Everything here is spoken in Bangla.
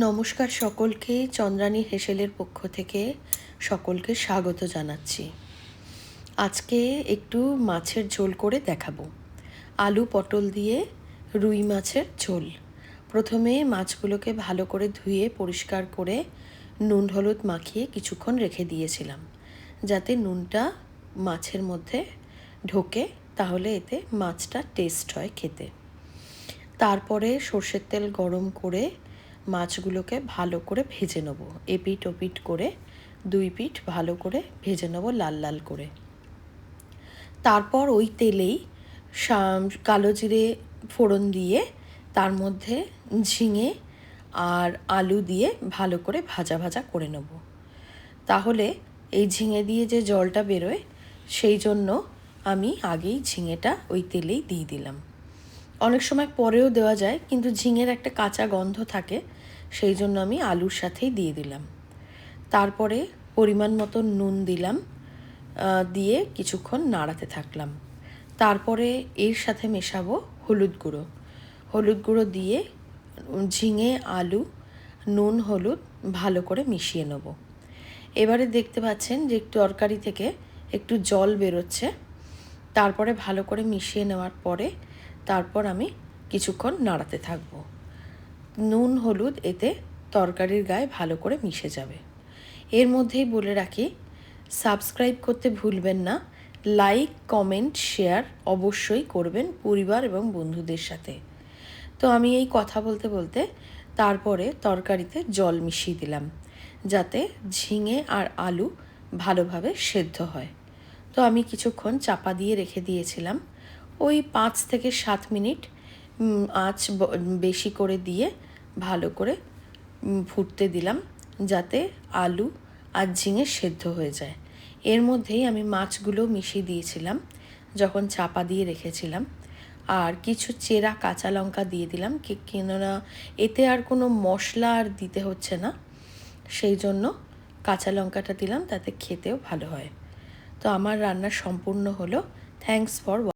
নমস্কার সকলকে, চন্দ্রানী হেসেলের পক্ষ থেকে সকলকে স্বাগত জানাচ্ছি। আজকে একটু মাছের ঝোল করে দেখাবো। আলু পটল দিয়ে রুই মাছের ঝোল। প্রথমে মাছগুলোকে ভালো করে ধুয়ে পরিষ্কার করে নুন হলুদ মাখিয়ে কিছুক্ষণ রেখে দিয়েছিলাম, যাতে নুনটা মাছের মধ্যে ঢোকে, তাহলে এতে মাছটা টেস্ট হয় খেতে। তারপরে সর্ষের তেল গরম করে মাছগুলোকে ভালো করে ভেজে নেব, এপিঠ ওপিঠ করে 2 পিঠ ভালো করে ভেজে নেব লাল লাল করে। তারপর ওই তেলেই কালো জিরে ফোড়ন দিয়ে তার মধ্যে ঝিঙে আর আলু দিয়ে ভালো করে ভাজা ভাজা করে নেব। তাহলে এই ঝিঙে দিয়ে যে জলটা বেরোয়, সেই জন্য আমি আগেই ঝিঙেটা ওই তেলেই দিয়ে দিলাম। অনেক সময় পরেও দেওয়া যায়, কিন্তু ঝিঙের একটা কাঁচা গন্ধ থাকে, সেই জন্য আমি আলুর সাথেই দিয়ে দিলাম। তারপরে পরিমাণ মতো নুন দিলাম, দিয়ে কিছুক্ষণ নাড়াতে থাকলাম। তারপরে এর সাথে মেশাবো হলুদ গুঁড়ো দিয়ে ঝিঙে আলু নুন হলুদ ভালো করে মিশিয়ে নেব। এবারে দেখতে পাচ্ছেন যে তরকারি থেকে একটু জল বেরোচ্ছে। তারপরে ভালো করে মিশিয়ে নেওয়ার পরে তারপর আমি কিছুক্ষণ নাড়াতে থাকবো। নুন হলুদ এতে তরকারির গায়ে ভালো করে মিশে যাবে। এর মধ্যেই বলে রাখি, সাবস্ক্রাইব করতে ভুলবেন না, লাইক কমেন্ট শেয়ার অবশ্যই করবেন পরিবার এবং বন্ধুদের সাথে। তো আমি এই কথা বলতে বলতে তারপরে তরকারিতে জল মিশিয়ে দিলাম, যাতে ঝিঙে আর আলু ভালোভাবে সেদ্ধ হয়। তো আমি কিছুক্ষণ চাপা দিয়ে রেখে দিয়েছিলাম, ওই 5 থেকে 7 মিনিট আঁচ বেশি করে দিয়ে ভালো করে ফুটতে দিলাম, যাতে আলু আর ঝিঙে সেদ্ধ হয়ে যায়। এর মধ্যেই আমি মাছগুলো মিশিয়ে দিয়েছিলাম যখন চাপা দিয়ে রেখেছিলাম, আর কিছু চেরা কাঁচা লঙ্কা দিয়ে দিলাম, কেননা এতে আর কোনো মশলা আর দিতে হচ্ছে না, সেই জন্য কাঁচা লঙ্কাটা দিলাম, তাতে খেতেও ভালো হয়। তো আমার রান্না সম্পূর্ণ হলো। Thanks for